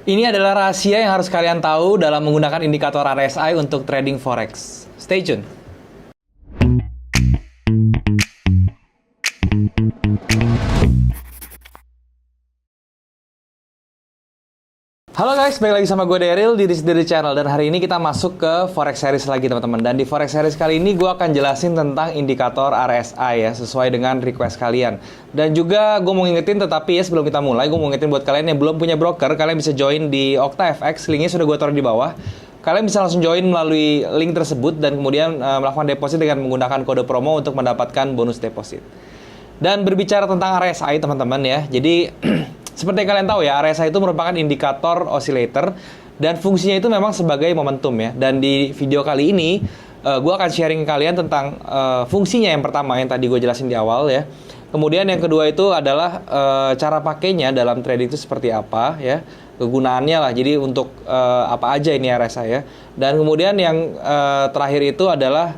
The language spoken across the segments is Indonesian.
Ini adalah rahasia yang harus kalian tahu dalam menggunakan indikator RSI untuk trading forex. Stay tune. Halo guys, balik lagi sama gue Daryl di This Channel. Dan hari ini kita masuk ke Forex Series lagi teman-teman. Dan di Forex Series kali ini gue akan jelasin tentang indikator RSI ya, sesuai dengan request kalian. Dan juga gue mau ngingetin, tetapi ya sebelum kita mulai, gue mau ngingetin buat kalian yang belum punya broker, kalian bisa join di OctaFX, linknya sudah gue taruh di bawah. Kalian bisa langsung join melalui link tersebut dan kemudian melakukan deposit dengan menggunakan kode promo untuk mendapatkan bonus deposit. Dan berbicara tentang RSI teman-teman ya, jadi seperti yang kalian tahu ya, RSI itu merupakan indikator oscillator dan fungsinya itu memang sebagai momentum ya. Dan di video kali ini, gue akan sharing ke kalian tentang fungsinya yang pertama yang tadi gue jelasin di awal ya. Kemudian yang kedua itu adalah cara pakainya dalam trading itu seperti apa ya, kegunaannya lah. Jadi untuk apa aja ini RSI ya. Dan kemudian yang terakhir itu adalah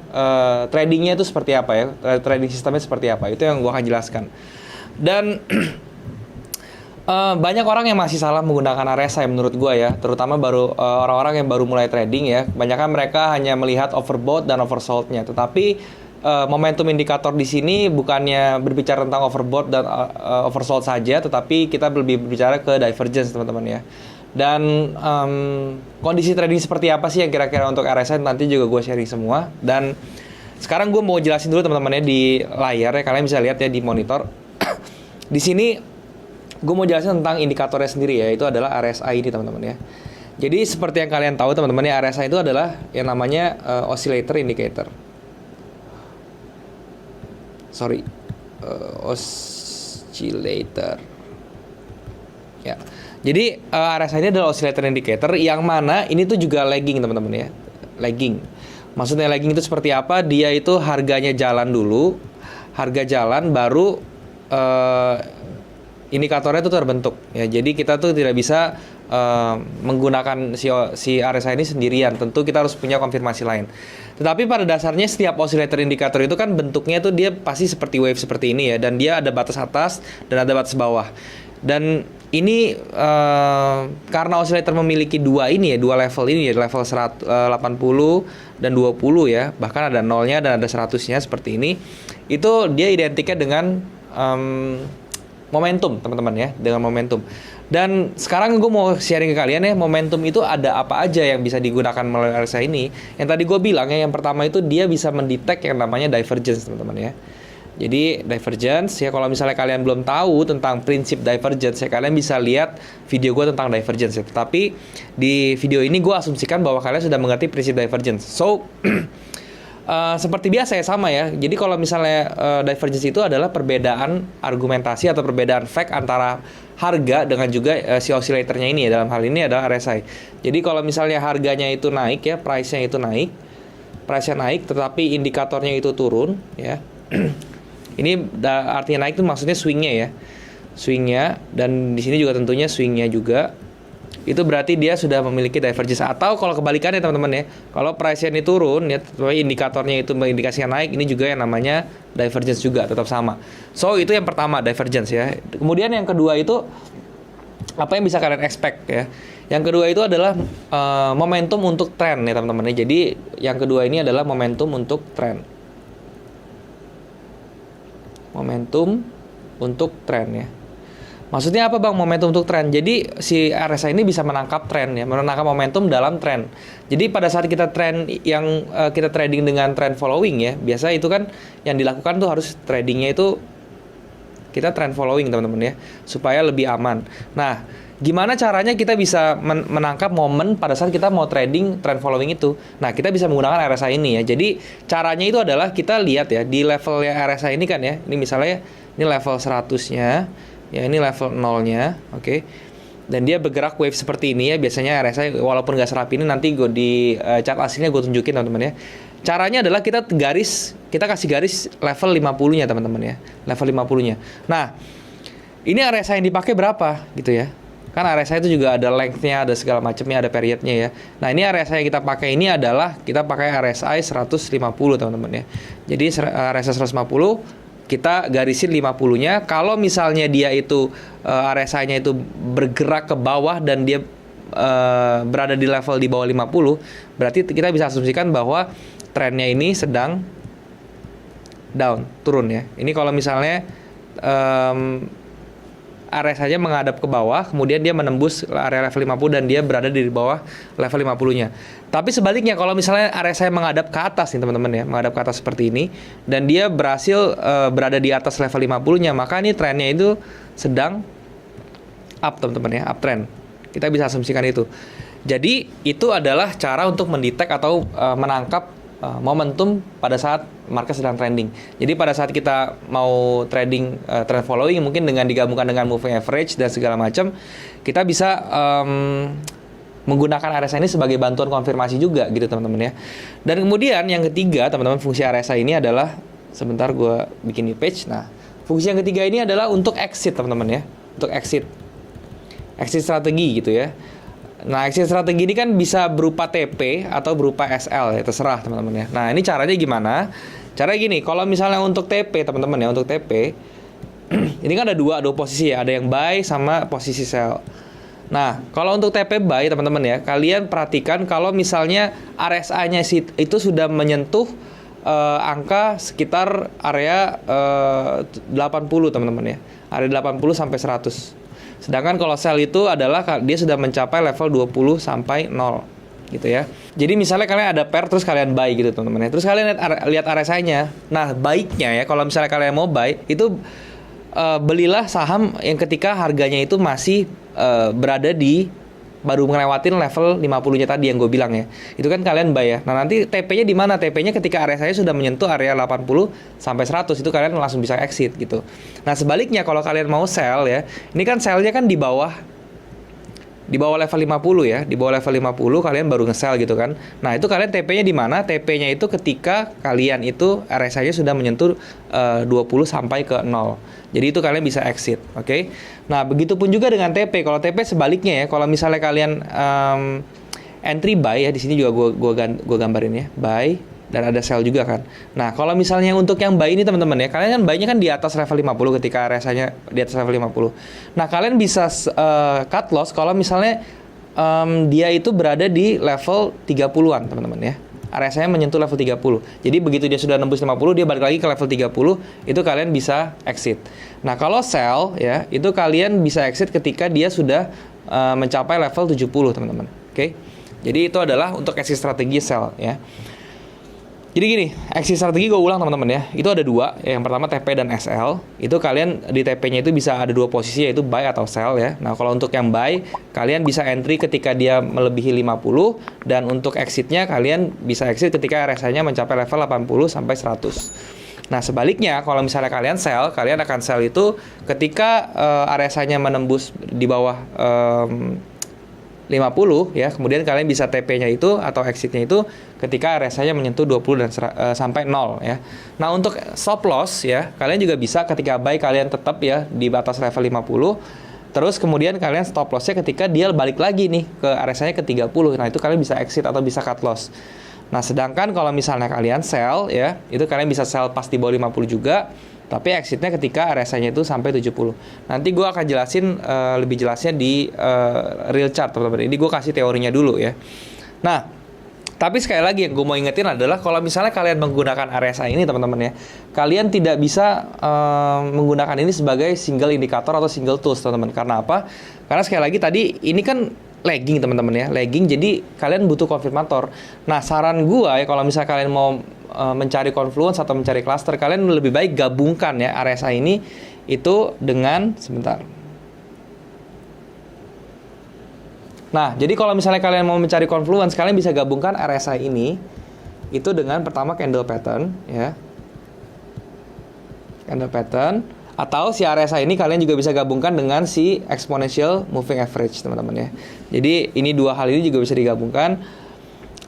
tradingnya itu seperti apa ya, trading sistemnya seperti apa. Itu yang gue akan jelaskan. Dan banyak orang yang masih salah menggunakan RSI menurut gue ya, terutama orang-orang yang baru mulai trading ya. Kebanyakan mereka hanya melihat overbought dan oversold-nya, tetapi momentum indikator di sini bukannya berbicara tentang overbought dan oversold saja, tetapi kita lebih berbicara ke divergence teman-teman ya. Dan kondisi trading seperti apa sih yang kira-kira untuk RSI nanti juga gue sharing semua. Dan sekarang gue mau jelasin dulu teman-teman ya di layar ya, kalian bisa lihat ya di monitor. Di sini gue mau jelasin tentang indikatornya sendiri ya, itu adalah RSI ini teman-teman ya. Jadi seperti yang kalian tahu teman-teman ya, RSI itu adalah yang namanya oscillator indicator. Oscillator. Ya. Jadi RSI ini adalah oscillator indicator yang mana ini tuh juga lagging teman-teman ya. Lagging. Maksudnya lagging itu seperti apa? Dia itu harganya jalan dulu, harga jalan baru indikatornya itu terbentuk ya. Jadi kita tuh tidak bisa menggunakan si RSI ini sendirian. Tentu kita harus punya konfirmasi lain. Tetapi pada dasarnya setiap oscillator indikator itu kan bentuknya tuh dia pasti seperti wave seperti ini ya, dan dia ada batas atas dan ada batas bawah. Dan ini karena oscillator memiliki dua level ini ya, level 80 dan 20 ya, bahkan ada nolnya dan ada 100-nya seperti ini. Itu dia identiknya dengan momentum teman-teman ya, dengan momentum. Dan sekarang gue mau sharing ke kalian ya, momentum itu ada apa aja yang bisa digunakan melalui RSI ini. Yang tadi gue bilang ya, yang pertama itu dia bisa mendetek yang namanya divergence teman-teman ya. Jadi divergence ya, kalau misalnya kalian belum tahu tentang prinsip divergence ya, kalian bisa lihat video gue tentang divergence ya. Tetapi di video ini gue asumsikan bahwa kalian sudah mengerti prinsip divergence. So seperti biasa ya, sama ya. Jadi kalau misalnya divergence itu adalah perbedaan argumentasi atau perbedaan fact antara harga dengan juga si oscillatornya ini ya, dalam hal ini adalah RSI. Jadi kalau misalnya harganya itu naik ya, price-nya naik tetapi indikatornya itu turun ya. Ini artinya naik itu maksudnya swingnya, dan di sini juga tentunya swingnya juga. Itu berarti dia sudah memiliki divergence. Atau kalau kebalikannya teman-teman ya, kalau price-nya ini turun ya, indikatornya itu indikasinya naik, ini juga yang namanya divergence juga, tetap sama. So itu yang pertama, divergence ya. Kemudian yang kedua itu apa yang bisa kalian expect ya. Yang kedua itu adalah momentum untuk trend ya teman-teman ya. Jadi yang kedua ini adalah momentum untuk trend. Momentum untuk trend ya. Maksudnya apa bang, momentum untuk tren? Jadi si RSI ini bisa menangkap tren ya, menangkap momentum dalam tren. Jadi pada saat kita tren yang kita trading dengan trend following ya, biasa itu kan yang dilakukan tuh harus tradingnya itu kita trend following teman-teman ya, supaya lebih aman. Nah, gimana caranya kita bisa menangkap momen pada saat kita mau trading trend following itu? Nah, kita bisa menggunakan RSI ini ya. Jadi caranya itu adalah kita lihat ya di levelnya RSI ini kan ya. Ini misalnya ini level 100-nya. Ya, ini level 0-nya, oke. Dan dia bergerak wave seperti ini ya, biasanya RSI walaupun nggak serapi ini, nanti gue di chart aslinya gue tunjukin teman-teman ya. Caranya adalah kita kasih garis level 50-nya teman-teman ya, level 50-nya. Nah, ini RSI yang dipakai berapa gitu ya. Kan RSI itu juga ada length-nya, ada segala macamnya, ada period-nya ya. Nah, ini RSI yang kita pakai ini adalah kita pakai RSI 150 teman-teman ya. Jadi RSI 150 kita garisin 50-nya. Kalau misalnya dia itu RSI-nya itu bergerak ke bawah dan dia berada di level di bawah 50, berarti kita bisa asumsikan bahwa trennya ini sedang down, turun ya. Ini kalau misalnya RSI-nya menghadap ke bawah, kemudian dia menembus area level 50 dan dia berada di bawah level 50-nya. Tapi sebaliknya, kalau misalnya RSI menghadap ke atas nih teman-teman ya, menghadap ke atas seperti ini, dan dia berhasil berada di atas level 50-nya, maka ini trennya itu sedang up teman-teman ya, uptrend. Kita bisa asumsikan itu. Jadi itu adalah cara untuk mendetek atau menangkap momentum pada saat market sedang trending. Jadi pada saat kita mau trading trend following, mungkin dengan digabungkan dengan moving average dan segala macam, kita bisa menggunakan RSI ini sebagai bantuan konfirmasi juga gitu teman-teman ya. Dan kemudian yang ketiga teman-teman, fungsi RSI ini adalah, sebentar gue bikin new page. Nah, fungsi yang ketiga ini adalah untuk exit teman-teman ya, untuk exit strategi gitu ya. Nah, exit strategi ini kan bisa berupa TP atau berupa SL ya, terserah teman-teman ya. Nah, ini caranya gimana? Caranya gini, kalau misalnya untuk TP teman-teman ya, untuk TP ini kan ada dua posisi ya, ada yang buy sama posisi sell. Nah, kalau untuk TP buy teman-teman ya, kalian perhatikan kalau misalnya RSI-nya itu sudah menyentuh angka sekitar area 80 teman-teman ya. Area 80 sampai 100. Sedangkan kalau sell itu adalah dia sudah mencapai level 20 sampai 0 gitu ya. Jadi misalnya kalian ada pair terus kalian buy gitu teman-teman ya. Terus kalian lihat RSI-nya. Nah, baiknya ya kalau misalnya kalian mau buy itu belilah saham yang ketika harganya itu masih berada di baru ngelewatin level 50-nya tadi yang gue bilang ya. Itu kan kalian buy ya. Nah, nanti TP-nya di mana? TP-nya ketika RSI sudah menyentuh area 80 sampai 100, itu kalian langsung bisa exit gitu. Nah, sebaliknya kalau kalian mau sell ya, ini kan sell-nya kan di bawah level 50 ya. Di bawah level 50 kalian baru nge-sell gitu kan. Nah, itu kalian TP-nya di mana? TP-nya itu ketika kalian itu RSI-nya sudah menyentuh 20 sampai ke 0. Jadi itu kalian bisa exit, oke? Nah, begitupun juga dengan TP. Kalau TP sebaliknya ya, kalau misalnya kalian entry buy ya, di sini juga gua gambarin ya, buy dan ada sell juga kan. Nah, kalau misalnya untuk yang buy ini teman-teman ya, kalian kan buy-nya kan di atas level 50 ketika RSI-nya di atas level 50. Nah, kalian bisa cut loss kalau misalnya dia itu berada di level 30-an, teman-teman ya. RSI-nya menyentuh level 30. Jadi begitu dia sudah nembus 50, dia balik lagi ke level 30, itu kalian bisa exit. Nah, kalau sell ya, itu kalian bisa exit ketika dia sudah mencapai level 70, teman-teman. Oke. Jadi itu adalah untuk exit strategi sell ya. Jadi gini, exit strategi gue ulang teman-teman ya. Itu ada dua, yang pertama TP dan SL. Itu kalian di TP-nya itu bisa ada dua posisi, yaitu buy atau sell ya. Nah, kalau untuk yang buy, kalian bisa entry ketika dia melebihi 50, dan untuk exitnya kalian bisa exit ketika RSI-nya mencapai level 80 sampai 100. Nah, sebaliknya kalau misalnya kalian akan sell itu ketika RSI-nya menembus di bawah 50 ya, kemudian kalian bisa TP-nya itu atau exit-nya itu ketika RSI-nya menyentuh 20 dan sampai 0 ya. Nah, untuk stop loss ya, kalian juga bisa ketika buy kalian tetap ya di batas level 50. Terus kemudian kalian stop loss-nya ketika dia balik lagi nih ke RSI-nya ke 30. Nah, itu kalian bisa exit atau bisa cut loss. Nah, sedangkan kalau misalnya kalian sell ya, itu kalian bisa sell pas di bawah 50 juga. Tapi exitnya ketika RSI-nya itu sampai 70. Nanti gue akan jelasin lebih jelasnya di real chart teman-teman. Ini gue kasih teorinya dulu ya. Nah, tapi sekali lagi yang gue mau ingetin adalah kalau misalnya kalian menggunakan RSI ini teman-teman ya, kalian tidak bisa menggunakan ini sebagai single indikator atau single tools teman-teman. Karena apa? Karena sekali lagi tadi ini kan lagging teman-teman ya, lagging, jadi kalian butuh konfirmator. Nah, saran gue ya kalau misalnya kalian mau mencari confluence atau mencari cluster, kalian lebih baik gabungkan ya RSI ini itu dengan Nah, jadi kalau misalnya kalian mau mencari confluence, kalian bisa gabungkan RSI ini itu dengan pertama candle pattern ya. Candle pattern, atau si RSI ini kalian juga bisa gabungkan dengan si exponential moving average teman-teman ya. Jadi ini dua hal ini juga bisa digabungkan.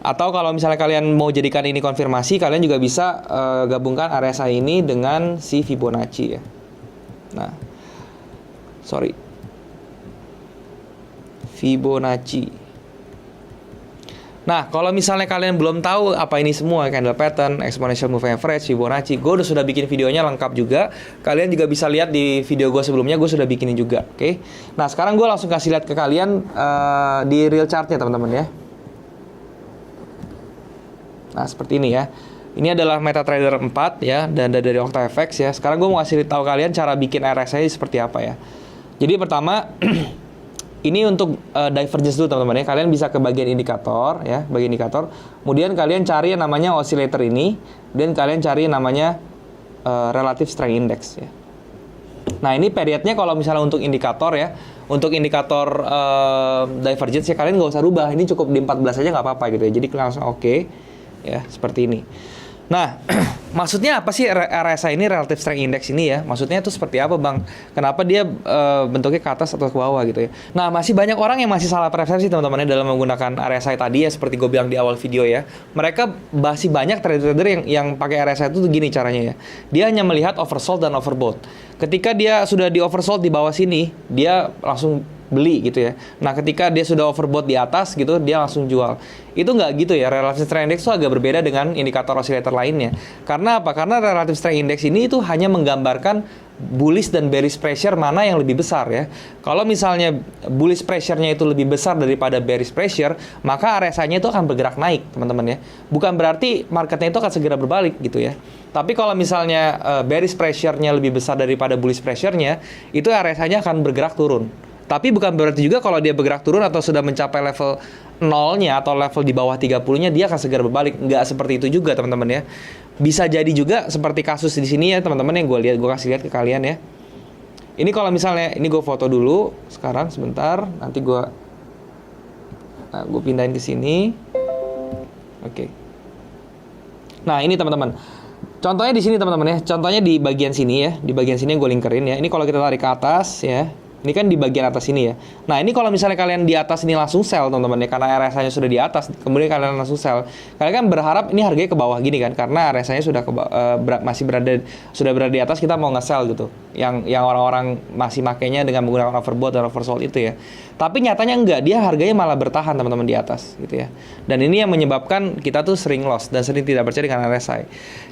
Atau kalau misalnya kalian mau jadikan ini konfirmasi, kalian juga bisa gabungkan RSI ini dengan si Fibonacci ya. Nah, Fibonacci. Nah, kalau misalnya kalian belum tahu apa ini semua, candle pattern, exponential moving average, Fibonacci, gue sudah bikin videonya lengkap juga. Kalian juga bisa lihat di video gue sebelumnya, gue sudah bikinin juga, oke? Nah, sekarang gue langsung kasih lihat ke kalian di real chartnya, teman-teman ya. Nah, seperti ini ya. Ini adalah MetaTrader 4 ya, dan dari OctaFX ya. Sekarang gue mau kasih tahu kalian cara bikin RSI seperti apa ya. Jadi pertama ini untuk divergence dulu teman-teman ya. Kalian bisa ke bagian indikator ya, bagian indikator. Kemudian kalian cari yang namanya oscillator ini, dan kalian cari yang namanya relative strength index ya. Nah, ini periodnya kalau misalnya untuk indikator ya, untuk indikator divergence ya kalian nggak usah rubah. Ini cukup di 14 aja nggak apa-apa gitu ya. Jadi kalian langsung oke ya, seperti ini. Nah, maksudnya apa sih RSI ini, Relative Strength Index ini ya? Maksudnya itu seperti apa, Bang? Kenapa dia bentuknya ke atas atau ke bawah gitu ya? Nah, masih banyak orang yang masih salah persepsi teman-teman ya dalam menggunakan RSI tadi ya, seperti gue bilang di awal video ya. Mereka masih banyak trader-trader yang pakai RSI itu gini caranya ya. Dia hanya melihat oversold dan overbought. Ketika dia sudah di oversold di bawah sini, dia langsung beli gitu ya. Nah, ketika dia sudah overbought di atas gitu, dia langsung jual. Itu nggak gitu ya. Relative Strength Index itu agak berbeda dengan indikator oscillator lainnya. Karena apa? Karena Relative Strength Index ini itu hanya menggambarkan bullish dan bearish pressure mana yang lebih besar ya. Kalau misalnya bullish pressure-nya itu lebih besar daripada bearish pressure, maka RSI-nya itu akan bergerak naik, teman-teman ya. Bukan berarti marketnya itu akan segera berbalik gitu ya. Tapi kalau misalnya bearish pressure-nya lebih besar daripada bullish pressure-nya, itu RSI-nya akan bergerak turun. Tapi bukan berarti juga kalau dia bergerak turun atau sudah mencapai level 0-nya atau level di bawah 30-nya dia akan segera berbalik. Nggak seperti itu juga teman-teman ya. Bisa jadi juga seperti kasus di sini ya teman-teman yang gue kasih lihat ke kalian ya. Ini kalau misalnya, ini gue foto dulu sekarang sebentar, nanti gue pindahin ke sini. Oke. Nah, ini teman-teman. Contohnya di sini teman-teman ya. Contohnya di bagian sini ya. Di bagian sini yang gue linkerin ya. Ini kalau kita tarik ke atas ya. Ini kan di bagian atas ini ya. Nah, ini kalau misalnya kalian di atas ini langsung sell, teman-teman ya, karena RSI-nya sudah di atas, kemudian kalian langsung sell. Kalian kan berharap ini harganya ke bawah gini kan, karena RSI-nya sudah masih berada di atas, kita mau nge-sell gitu. Yang orang-orang masih makainya dengan menggunakan overbought dan oversold itu ya. Tapi nyatanya enggak, dia harganya malah bertahan teman-teman di atas gitu ya. Dan ini yang menyebabkan kita tuh sering loss dan sering tidak percaya dengan RSI.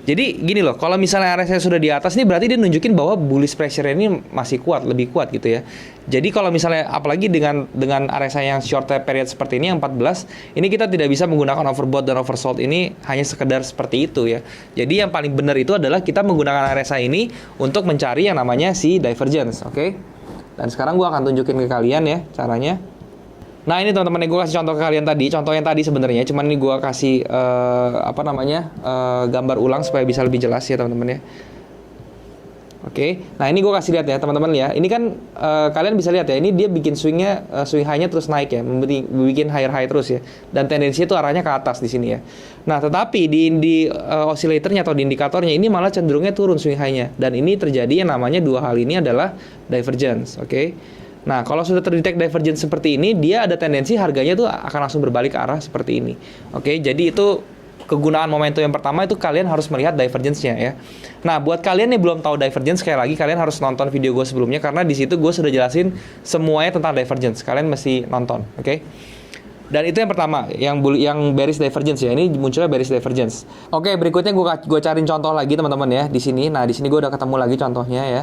Jadi gini loh, kalau misalnya RSI sudah di atas ini berarti dia nunjukin bahwa bullish pressure ini masih kuat, lebih kuat gitu ya. Jadi kalau misalnya apalagi dengan RSI yang short period seperti ini yang 14, ini kita tidak bisa menggunakan overbought dan oversold ini hanya sekedar seperti itu ya. Jadi yang paling benar itu adalah kita menggunakan RSI ini untuk mencari yang namanya si divergence, oke? Dan sekarang gue akan tunjukin ke kalian ya caranya. Nah, ini teman-teman, gue kasih contoh ke kalian tadi. Contoh yang tadi sebenarnya, cuman ini gue kasih gambar ulang supaya bisa lebih jelas ya teman-teman ya. Oke, nah ini gue kasih lihat ya teman-teman ya. Ini kan kalian bisa lihat ya, ini dia bikin swing high-nya terus naik ya, bikin higher high terus ya. Dan tendensinya itu arahnya ke atas di sini ya. Nah, tetapi di oscillatornya atau di indikatornya ini malah cenderungnya turun swing high-nya. Dan ini terjadi yang namanya dua hal ini adalah divergence, oke? Nah, kalau sudah terdetek divergence seperti ini, dia ada tendensi harganya tuh akan langsung berbalik ke arah seperti ini. Oke, jadi itu kegunaan momentum yang pertama itu kalian harus melihat divergence-nya ya. Nah, buat kalian yang belum tahu divergence, sekali lagi kalian harus nonton video gue sebelumnya karena di situ gue sudah jelasin semuanya tentang divergence. Kalian mesti nonton, oke? Dan itu yang pertama, yang bearish divergence ya. Ini munculnya bearish divergence. Oke, berikutnya gue cariin contoh lagi teman-teman ya di sini. Nah, di sini gue udah ketemu lagi contohnya ya.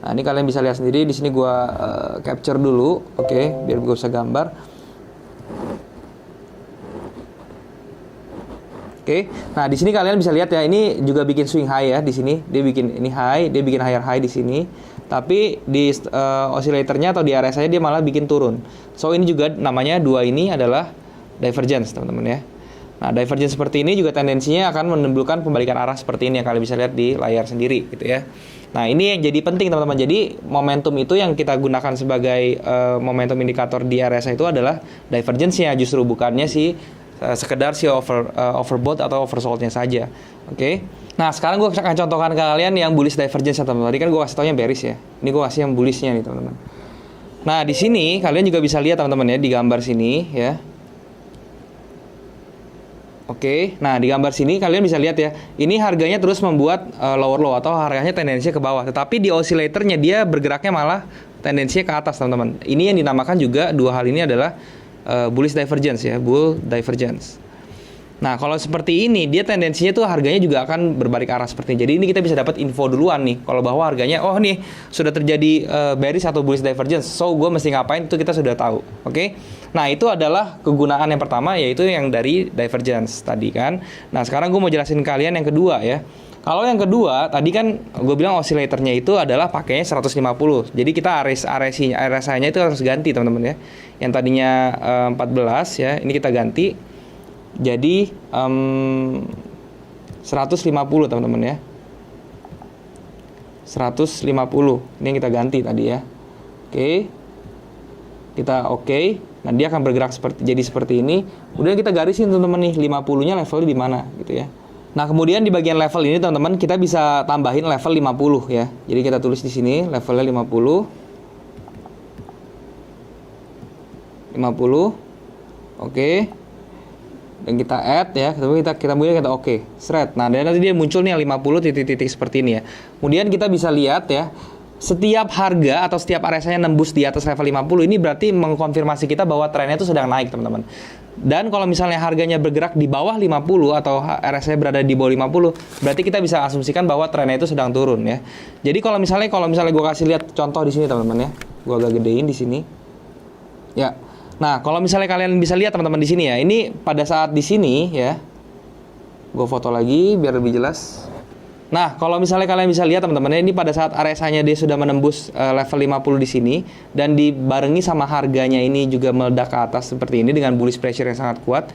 Nah, ini kalian bisa lihat sendiri. Di sini gue capture dulu, oke, biar gue bisa gambar. Oke, nah di sini kalian bisa lihat ya, ini juga bikin swing high ya di sini. Dia bikin ini high, dia bikin higher high di sini. Tapi di oscillatornya atau di RSI dia malah bikin turun. So ini juga namanya dua ini adalah divergence teman-teman ya. Nah, divergence seperti ini juga tendensinya akan menimbulkan pembalikan arah seperti ini yang kalian bisa lihat di layar sendiri gitu ya. Nah, ini yang jadi penting teman-teman. Jadi momentum itu yang kita gunakan sebagai momentum indikator di RSI itu adalah divergence-nya, justru bukannya sekedar overbought atau oversold-nya saja. Oke. Nah, sekarang gue akan contohkan ke kalian yang bullish divergence ya teman-teman. Tadi kan gue kasih taunya bearish ya. Ini gue kasih yang bullish-nya nih teman-teman. Nah, di sini kalian juga bisa lihat teman-teman ya di gambar sini ya. Oke. Nah, di gambar sini kalian bisa lihat ya. Ini harganya terus membuat lower low atau harganya tendensinya ke bawah. Tetapi di oscillatornya dia bergeraknya malah tendensinya ke atas teman-teman. Ini yang dinamakan juga dua hal ini adalah bullish divergence ya, bull divergence. Nah, kalau seperti ini, dia tendensinya tuh harganya juga akan berbalik arah seperti ini. Jadi ini kita bisa dapat info duluan nih, kalau bahwa harganya, oh nih, sudah terjadi bearish atau bullish divergence. So, gue mesti ngapain, itu kita sudah tahu. Oke? Nah, itu adalah kegunaan yang pertama, yaitu yang dari divergence tadi kan. Nah, sekarang gue mau jelasin kalian yang kedua ya. Kalau yang kedua, tadi kan gue bilang oscillatornya itu adalah pakainya 150. Jadi kita RSI-nya itu harus ganti, teman-teman ya. Yang tadinya 14 ya, ini kita ganti jadi 150, teman-teman ya. 150. Ini yang kita ganti tadi ya. Oke. Kita oke. Nah, dia akan bergerak seperti ini. Kemudian kita garisin, teman-teman nih, 50-nya levelnya di mana gitu ya. Nah, kemudian di bagian level ini, teman-teman, kita bisa tambahin level 50 ya. Jadi kita tulis di sini levelnya 50. 50. Oke. Dan kita add ya, kemudian kita oke, seret. Nah, dan nanti dia muncul nih 50 titik-titik seperti ini ya. Kemudian kita bisa lihat ya, setiap harga atau setiap RSI-nya nembus di atas level 50, ini berarti mengkonfirmasi kita bahwa trennya itu sedang naik, teman-teman. Dan kalau misalnya harganya bergerak di bawah 50 atau RSI berada di bawah 50, berarti kita bisa asumsikan bahwa trennya itu sedang turun ya. Jadi kalau misalnya gue kasih lihat contoh di sini, teman-teman ya. Gue agak gedein di sini. Ya. Nah, kalau misalnya kalian bisa lihat, teman-teman, di sini ya. Ini pada saat di sini ya. Gue foto lagi biar lebih jelas. Nah, kalau misalnya kalian bisa lihat, teman-teman, ini pada saat RSI-nya dia sudah menembus level 50 di sini dan dibarengi sama harganya ini juga meledak ke atas seperti ini dengan bullish pressure yang sangat kuat.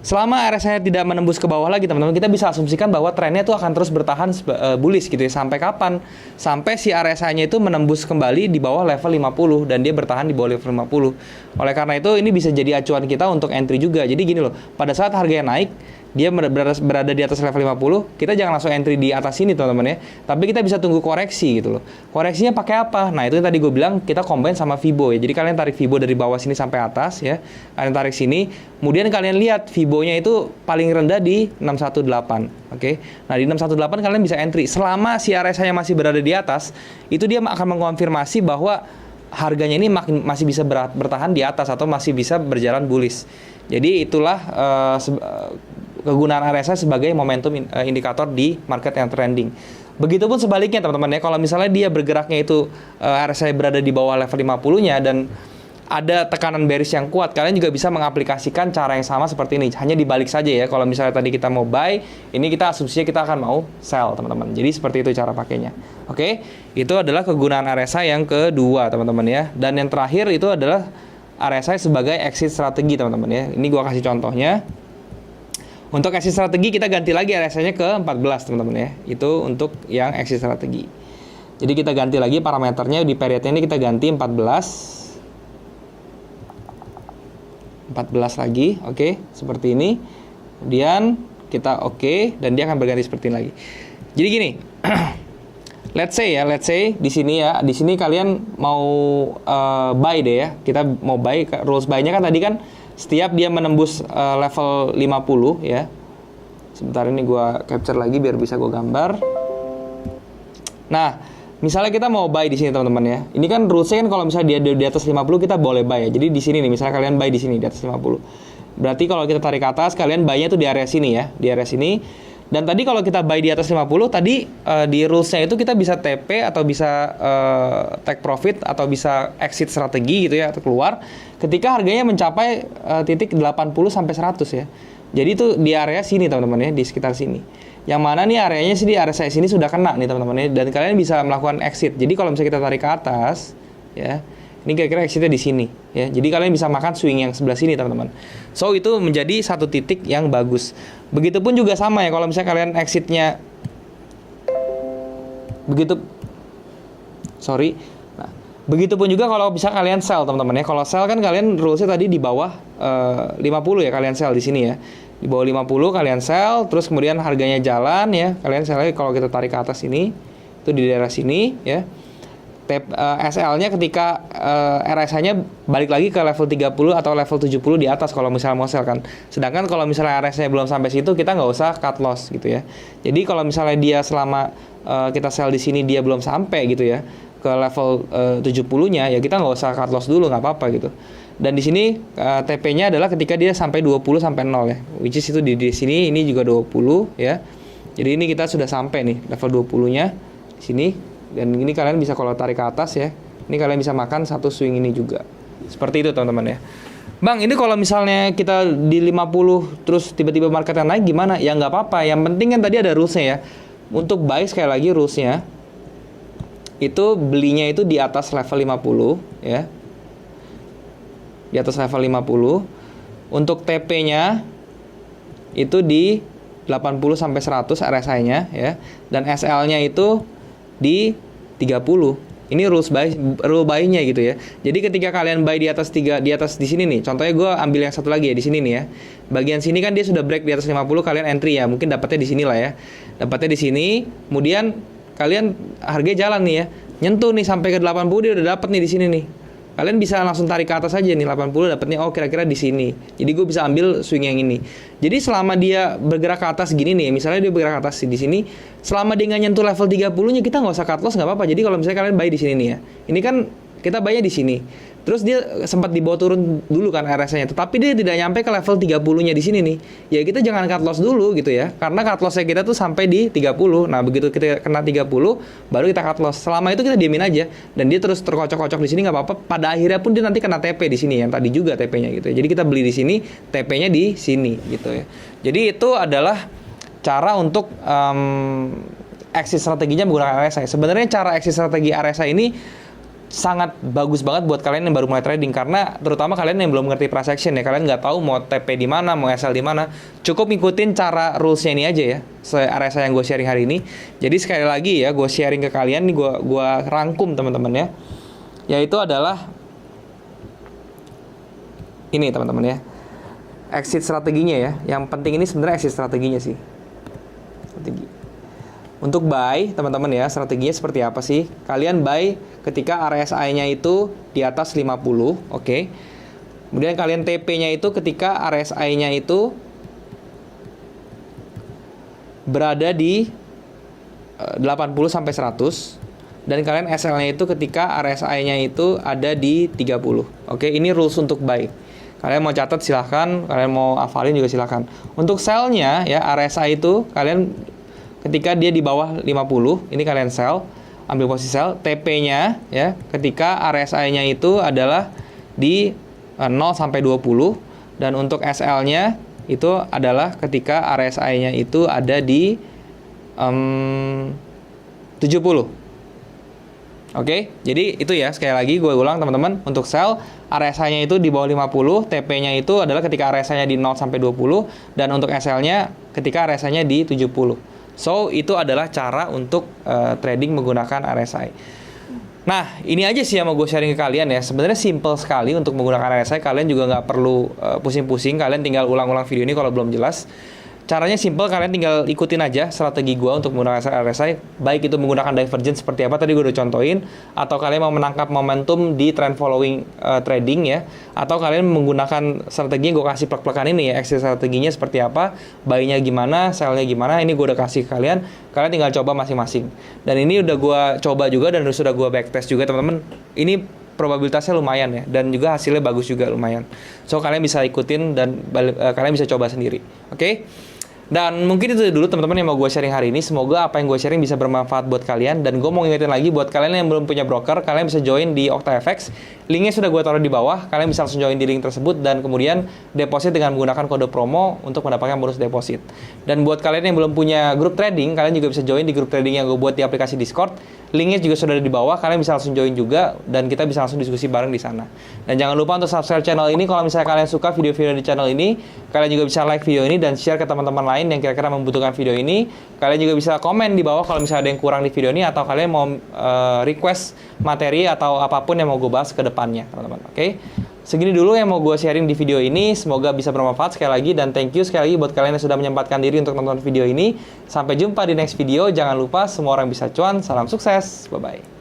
Selama RSI-nya tidak menembus ke bawah lagi, teman-teman, kita bisa asumsikan bahwa trennya itu akan terus bertahan bullish gitu ya. Sampai kapan? Sampai si RSI-nya itu menembus kembali di bawah level 50 dan dia bertahan di bawah level 50. Oleh karena itu, ini bisa jadi acuan kita untuk entry juga. Jadi gini loh, pada saat harganya naik, dia berada di atas level 50, kita jangan langsung entry di atas sini, teman-teman ya. Tapi kita bisa tunggu koreksi gitu loh. Koreksinya pakai apa? Nah, itu yang tadi gue bilang, kita combine sama Fibo ya. Jadi kalian tarik Fibo dari bawah sini sampai atas ya. Kalian tarik sini, kemudian kalian lihat Fibonya itu paling rendah di 618. Oke. Nah, di 618 kalian bisa entry. Selama si RSI-nya masih berada di atas, itu dia akan mengkonfirmasi bahwa harganya ini masih bisa bertahan di atas atau masih bisa berjalan bullish. Jadi itulah kegunaan RSI sebagai momentum indikator di market yang trending. Begitupun sebaliknya, teman-teman ya, kalau misalnya dia bergeraknya itu RSI berada di bawah level 50-nya dan ada tekanan bearish yang kuat, kalian juga bisa mengaplikasikan cara yang sama seperti ini. Hanya dibalik saja ya. Kalau misalnya tadi kita mau buy, ini kita asumsinya kita akan mau sell, teman-teman. Jadi seperti itu cara pakainya. Oke, itu adalah kegunaan RSI yang kedua, teman-teman ya. Dan yang terakhir itu adalah RSI sebagai exit strategi, teman-teman ya. Ini gua kasih contohnya. Untuk exit strategi kita ganti lagi RSI-nya ke 14, teman-teman ya. Itu untuk yang exit strategi. Jadi kita ganti lagi parameternya di periodnya ini kita ganti 14 lagi, oke, seperti ini. Kemudian kita oke, dan dia akan berganti seperti ini lagi. Jadi gini, let's say di sini ya, di sini kalian mau buy deh ya. Kita mau buy, rules buy-nya kan tadi kan setiap dia menembus level 50 ya. Sebentar, ini gua capture lagi biar bisa gua gambar. Nah, misalnya kita mau buy di sini, teman-teman ya. Ini kan rulesnya kan kalau misalnya dia di atas 50 kita boleh buy ya. Jadi di sini nih, misalnya kalian buy di sini di atas 50. Berarti kalau kita tarik ke atas, kalian buy-nya tuh di area sini ya, di area sini. Dan tadi kalau kita buy di atas 50, tadi di rulesnya itu kita bisa TP atau bisa take profit atau bisa exit strategi gitu ya, atau keluar ketika harganya mencapai titik 80 sampai 100 ya. Jadi itu di area sini, teman-teman ya, di sekitar sini. Yang mana nih areanya sih di area saya sini sudah kena nih, teman-teman ya, dan kalian bisa melakukan exit. Jadi kalau misalnya kita tarik ke atas ya, ini kira-kira exitnya di sini ya. Jadi kalian bisa makan swing yang sebelah sini, teman-teman. So itu menjadi satu titik yang bagus. Begitupun juga sama ya, kalau misalnya kalian exitnya begitupun juga kalau bisa kalian sell, teman-teman ya. Kalau sell kan kalian rulesnya tadi di bawah 50 ya, kalian sell di sini ya. Di bawah 50 kalian sell, terus kemudian harganya jalan ya, kalian sell lagi. Kalau kita tarik ke atas ini, itu di daerah sini ya. SL-nya ketika RSI-nya balik lagi ke level 30 atau level 70 di atas kalau misalnya mau sell kan. Sedangkan kalau misalnya RSI-nya belum sampai situ, kita nggak usah cut loss gitu ya. Jadi kalau misalnya dia selama kita sell di sini dia belum sampai gitu ya ke level 70-nya, ya kita nggak usah cut loss dulu, nggak apa-apa gitu. Dan di sini TP-nya adalah ketika dia sampai 20 sampai 0 ya. Which is itu di sini ini juga 20 ya. Jadi ini kita sudah sampai nih level 20-nya di sini. Dan ini kalian bisa kalau tarik ke atas ya. Ini kalian bisa makan satu swing ini juga. Seperti itu teman-teman ya. Bang, ini kalau misalnya kita di 50 terus tiba-tiba marketnya naik gimana? Ya nggak apa-apa. Yang penting kan tadi ada rules-nya ya. Untuk buy sekali lagi rules-nya itu belinya itu di atas level 50 ya. Di atas level 50. Untuk TP-nya itu di 80 sampai 100 RSI-nya ya. Dan SL-nya itu di 30. Ini rule buy-nya gitu ya. Jadi ketika kalian buy di atas di sini nih. Contohnya gue ambil yang satu lagi ya di sini nih ya. Bagian sini kan dia sudah break di atas 50, kalian entry ya. Mungkin dapatnya di sini lah ya. Dapatnya di sini, kemudian kalian harganya jalan nih ya. Nyentuh nih sampai ke 80 dia udah dapat nih di sini nih. Kalian bisa langsung tarik ke atas aja nih 80 dapatnya oh kira-kira di sini. Jadi gue bisa ambil swing yang ini. Jadi selama dia bergerak ke atas gini nih, misalnya dia bergerak ke atas di sini, selama dia nggak nyentuh level 30-nya kita nggak usah cut loss nggak apa-apa. Jadi kalau misalnya kalian buy di sini nih ya. Ini kan kita buy-nya di sini. Terus dia sempat dibawa turun dulu kan RSI-nya, tetapi dia tidak nyampe ke level 30-nya di sini nih. Ya kita jangan cut loss dulu gitu ya. Karena cut loss-nya kita tuh sampai di 30. Nah, begitu kita kena 30 baru kita cut loss. Selama itu kita diemin aja dan dia terus terkocok-kocok di sini nggak apa-apa. Pada akhirnya pun dia nanti kena TP di sini yang tadi juga TP-nya gitu ya. Jadi kita beli di sini, TP-nya di sini gitu ya. Jadi itu adalah cara untuk exit strateginya menggunakan RSI. Sebenarnya cara exit strategi RSI ini sangat bagus banget buat kalian yang baru mulai trading, karena terutama kalian yang belum ngerti price action ya, kalian nggak tahu mau TP di mana, mau SL di mana, cukup ngikutin cara rulesnya ini aja ya, RSI yang gue sharing hari ini. Jadi sekali lagi ya, gue sharing ke kalian nih, gue rangkum teman-teman ya, yaitu adalah ini teman-teman ya, exit strateginya ya. Yang penting ini sebenarnya exit strateginya sih. Strategi. Untuk buy, teman-teman ya, strateginya seperti apa sih? Kalian buy ketika RSI-nya itu di atas 50, oke. Kemudian kalian TP-nya itu ketika RSI-nya itu berada di 80 sampai 100 dan kalian SL-nya itu ketika RSI-nya itu ada di 30. Oke, ini rules untuk buy. Kalian mau catat silahkan, kalian mau hafalin juga silahkan. Untuk sell-nya ya, RSI itu kalian ketika dia di bawah 50, ini kalian sell, ambil posisi sell. TP-nya ya, ketika RSI-nya itu adalah di 0 sampai 20 dan untuk SL-nya itu adalah ketika RSI-nya itu ada di 70. Oke, jadi itu ya, sekali lagi gue ulang teman-teman, untuk sell RSI-nya itu di bawah 50, TP-nya itu adalah ketika RSI-nya di 0 sampai 20 dan untuk SL-nya ketika RSI-nya di 70. So, itu adalah cara untuk trading menggunakan RSI. Nah, ini aja sih yang mau gue sharing ke kalian ya. Sebenarnya simple sekali untuk menggunakan RSI. Kalian juga nggak perlu pusing-pusing. Kalian tinggal ulang-ulang video ini kalau belum jelas. Caranya simple, kalian tinggal ikutin aja strategi gue untuk menggunakan RSI. Baik itu menggunakan divergence seperti apa tadi gue udah contohin, atau kalian mau menangkap momentum di trend following trading ya, atau kalian menggunakan strategi yang gue kasih plek-plekan ini ya, exit strateginya seperti apa, buy-nya gimana, sell-nya gimana, ini gue udah kasih ke kalian. Kalian tinggal coba masing-masing. Dan ini udah gue coba juga dan sudah gue backtest juga teman-teman. Ini probabilitasnya lumayan ya, dan juga hasilnya bagus juga lumayan. So kalian bisa ikutin dan kalian bisa coba sendiri. Oke? Dan mungkin itu dulu teman-teman yang mau gue sharing hari ini. Semoga apa yang gue sharing bisa bermanfaat buat kalian. Dan gue mau ngingetin lagi buat kalian yang belum punya broker, kalian bisa join di OctaFX. Linknya sudah gue taruh di bawah. Kalian bisa langsung join di link tersebut dan kemudian deposit dengan menggunakan kode promo untuk mendapatkan bonus deposit. Dan buat kalian yang belum punya grup trading, kalian juga bisa join di grup trading yang gue buat di aplikasi Discord. Linknya juga sudah ada di bawah. Kalian bisa langsung join juga dan kita bisa langsung diskusi bareng di sana. Dan jangan lupa untuk subscribe channel ini kalau misalnya kalian suka video-video di channel ini. Kalian juga bisa like video ini dan share ke teman-teman lain yang kira-kira membutuhkan video ini. Kalian juga bisa komen di bawah kalau misalnya ada yang kurang di video ini, atau kalian mau request materi atau apapun yang mau gue bahas ke depannya, teman-teman. Oke? Segini dulu yang mau gue sharing di video ini. Semoga bisa bermanfaat sekali lagi, dan thank you sekali lagi buat kalian yang sudah menyempatkan diri untuk nonton video ini. Sampai jumpa di next video. Jangan lupa semua orang bisa cuan. Salam sukses. Bye-bye.